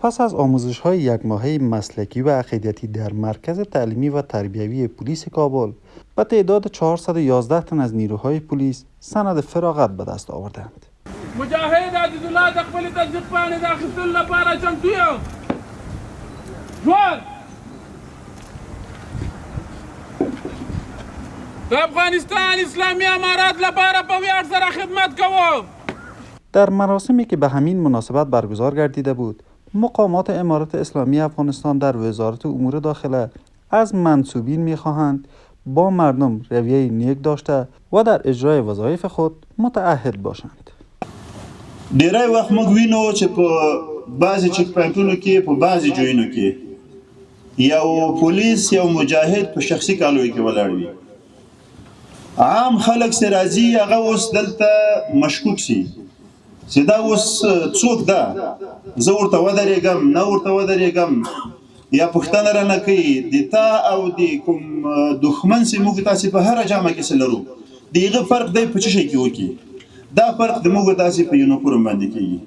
پس از آموزش‌های یک ماهه مسلکی و عقیدتی در مرکز تعلیمی و تربیوی پلیس کابل به تعداد 411 تن از نیروهای پلیس سند فراغت به دست آوردند. مجاهد عزیزالله د خپل تصدیق پاڼې د اخیستلو لپاره چمتو یم. ژوند د افغانستان اسلامي امارات لپاره په ویاړ سره خدمت کوم. در مراسمی که به همین مناسبت برگزار گردیده بود، مقامات امارت اسلامی افغانستان در وزارت امور داخله از منصوبین می‌خواهند با مردم رویه نیک داشته و در اجرای وظایف خود متعهد باشند. ډیری وخت موږ وینو چې په بعضې چک پوینټونو کې په بعضې ځایونو کې یو پولیس یو مجاهد په شخصي کالوی کې ولاړ وي. عام خلک چې راځي هغه اوس دلته مشکوک سي چې دا اوس څوک ده، زه ورته ودرېږم نه ورته ودرېږم، یا پوښتنه رانه کوي د تا او د کوم دښمن چې موږ تاسې په هره جامه کې څه لرو د هغه فرق دی په څه شي کې وکړي. دا فرق د موږ تاسې په یونیفورم باندې کېږي.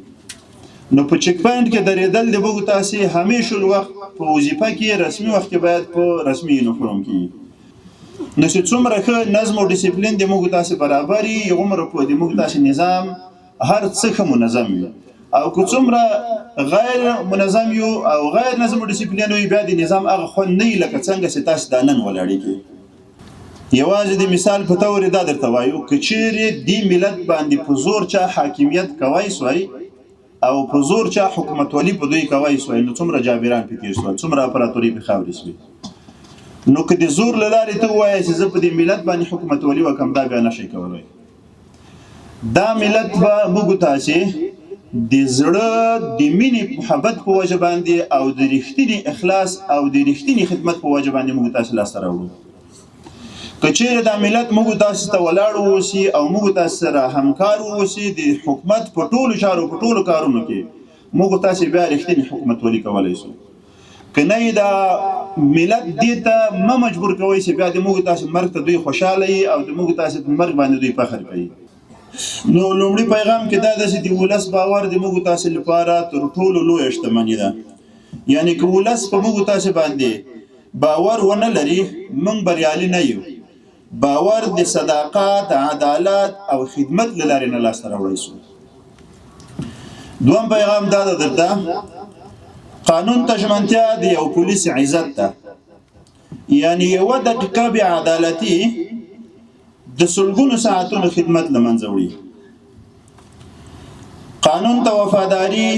نو په چک پوینټ کې درېدل د موږ تاسې همیشه الوخت په وظیفه کې رسمي وخت کې باید په رسمي یونیفورم کې نو چې څومره ښه نظم او ډیسپلین د موږ تاسې برابر وي هغومره په د موږ تاسې نظام هر څه ښه منظم وي، او که څومره غیر منظم یو او غیر نظم او ډیسپلین وي بیا د نظام هغه خوند نه وي لکه څنګه چې تاسې دا نن ولاړې کې. یوازې د مثال په تور دا درته وایو که چیرې دې ملت باندې په زور چا حاکمیت کوی سوی او په زور چا حکومتولي په دوی کوی سوی نو څومره جابران پې تېر سول، څومره امپراتوري پې خاورې سوې. نو که د زور له لارې ته ووایې چې زه په دې ملت باندې حکومتولي وکړم دا بیا نشئ کولی. دا ملت به موږ تاسې د زړه د مینې محبت په وجه باندې او د رښتیني اخلاص او د رښتیني خدمت په وجه باندې موږ تاسې لاسته راوړو. که چیرې دا ملت موږ تاسې ته ولاړ واوسي او موږ تاسې سره همکار واوسي د حکومت په ټولو چارو په ټولو کارونو کې موږ تاسې بیا رښتینې حکومتولي کولی سو. که نه دا ملت دې ته مه مجبور کوئ چې بیا د موږ تاسې مرګ ته دوی خوشحاله وي او د موږ تاسې په مرګ باندې دوی فخر کوي. نو لومړي پیغام کې دا ده چې د ولس باور د موږ تاسې لپاره تر ټولو لویه شتمني ده. یعنې که ولس په موږ تاسې باندې باور ونه لري موږ بریالي نه یو. باور د صداقت، عدالت او خدمت له لارې نه لاسته راوړی سو. دویم پیغام دا ده درته قانون ته ژمنتیا د یو پولیس عزت ده. یعنې یوه دقیقه بې عدالتي د سلګونو ساعتونو خدمت له منځه وړي. قانون ته وفاداري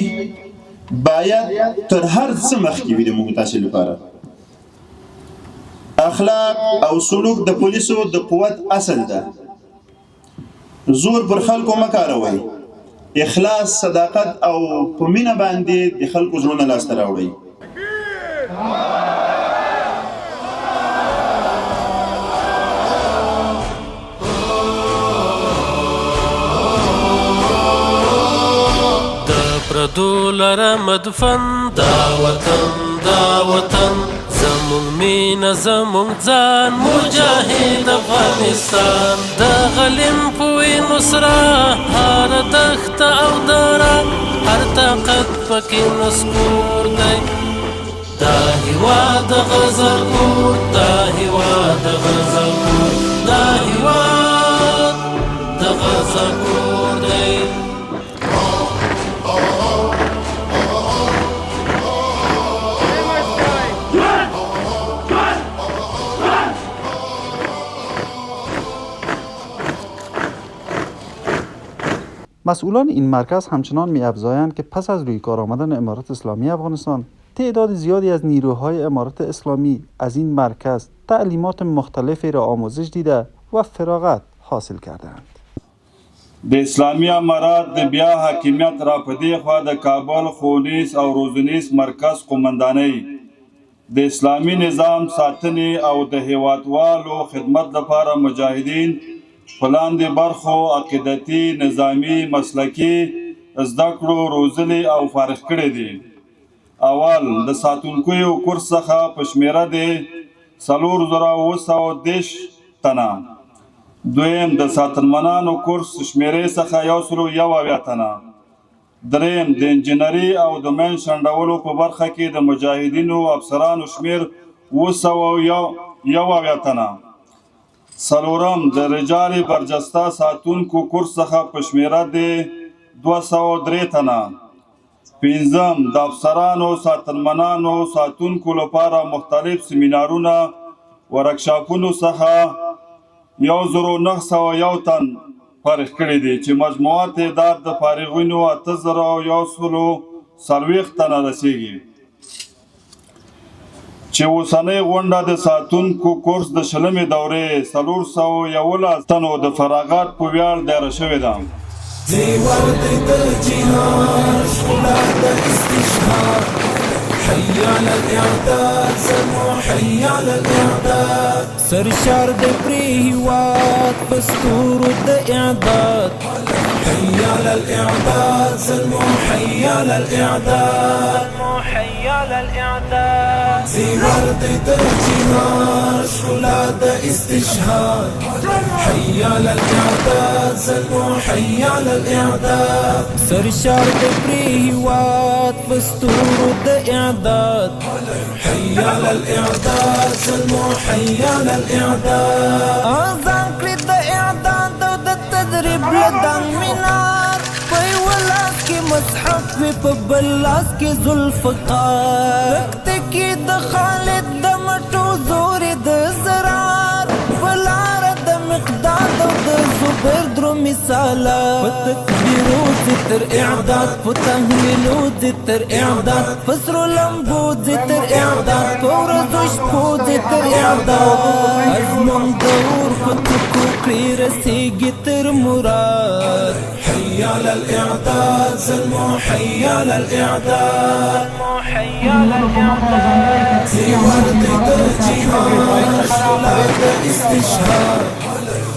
باید تر هر څه مخکې وي د موږ تاسې لپاره. اخلاق او سلوک د پولیسو د قوت اصل ده. زور پر خلکو مه کاروئ. اخلاص، صداقت او په مینه باندې د خلکو زړونه لاسته راوړئ. پردو لره مدفن دا وطن زمون مینه زمون ځان مجاهد افغانستان د غلیم په وینو سره هر دښته او دره هر طاقت پکې نسکور دی. دا هېواد د غزل کور، دا هېواد د غزل کور، دا هېواد د غزل کور دی. مسئولان این مرکز همچنان می‌افزایند که پس از روی کار آمدن امارت اسلامی افغانستان تعداد زیادی از نیروهای امارت اسلامی از این مرکز تعلیمات مختلفی را آموزش دیده و فراغت حاصل کردند. د اسلامی امارات د بیا حاکمیت را پدې خوا د کابل ښوونیز او روزنیز مرکز قومندانۍ د اسلامی نظام ساتنې او د هیوادوالو خدمت لپاره مجاهدین په لاندې برخو عقیدتي، نظامي، مسلکي زده کړو روزلي او فارغ کړي دي. اول د ساتونکیو کورس څخه په شمیره د 4730 تنه. دویم د ساتنمنانو کورس شمیرې څخه 101 تنه. دریم د انجنیري او د مین شنډولو په برخه کې د مجاهدینو افسرانو شمیر 291 تنه. څلورم د رجال برجسته ساتونکو کورس څخه په شمیره د 203 تنه. پنځم د افسرانو ساتنمنانو ساتونکو لپاره مختلف سیمینارونه ورکشاپونو څخه 1901 تن فارغ کړي دي چې مجموعه تعداد د فارغینو 8140 تنه رسیږي. چې اوسنۍ غونډه د ساتونکو کورس د شلمې دورې 411 تنو د فراغت په ویاړ دایره شوې ده. حي على الإعداد سمو حي على الإعداد سرشار د پریوات پستور د إعداد حي على الإعداد سمو حي على الإعداد حي على الإعداد زيور د جهاد شغلا د استشهاد حي على الإعداد سمو حي على الإعداد سرشار د پریوات پستور د إعداد حي على الإعداد سلمو حي على الإعداد آذان كريد دا إعداد دا التدريب لدن منار پي ولاس كي مصحف في ببلاس كي ذوالفقار تكتكي دا خالد دا مټو زوري دا زرار بلار دا مقداد دا زبر درو مثالا بتكبيرو زتر إعداد بتهليلو زتر إعداد فسرو لمبو زتر إعداد فورزو شپو زتر إعداد أزمون دور فتكو كرير سيجي تر مراد حي على الإعداد سلمو حي على الإعداد حي على الإعداد زيور جهاد شغلات استشهاد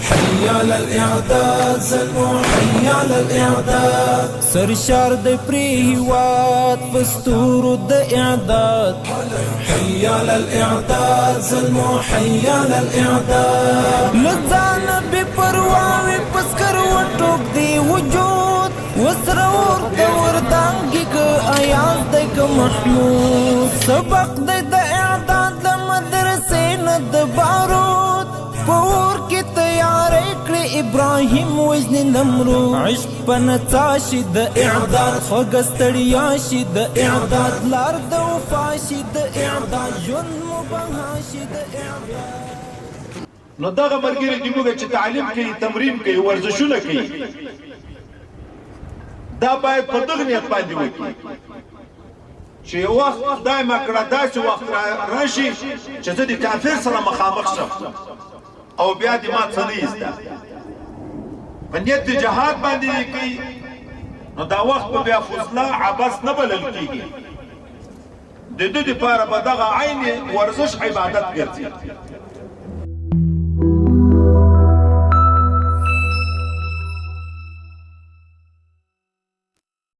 حي على الإعداد سلمو حي على الإعداد سرشار د پریوات پستور د إعداد حي على الإعداد سلمو حي على الإعداد لزان بپرواوي پسکر وټوک دی وجود وسرور دور دانګي ک آیاز د محمود سبق د إعداد لمدرسې نه د بارود پور کی تیار کړی ابراهیم وزن نمرود عشق پنڅا شي د إعداد خوګستړیا شي د إعداد لار د وفا شي د إعداد ژوند مبها شي د إعداد. نو دغه ملګری چې موږ چې تعلیم کوي تمرین کوي ورزشونه کوي دا باید په دغه نیت باندې وکړي چې وخت خدای مکړه داسې وخت راشي چې زه د کافر سره مخامخ شم او بیا دې ما څه نه ایسته په نیت د جهاد باندې کوي نو دا وخت به بیا فضله عبث نه بلل کېږي د دې دپاره به دغه عین ورزش عبادت ګرځي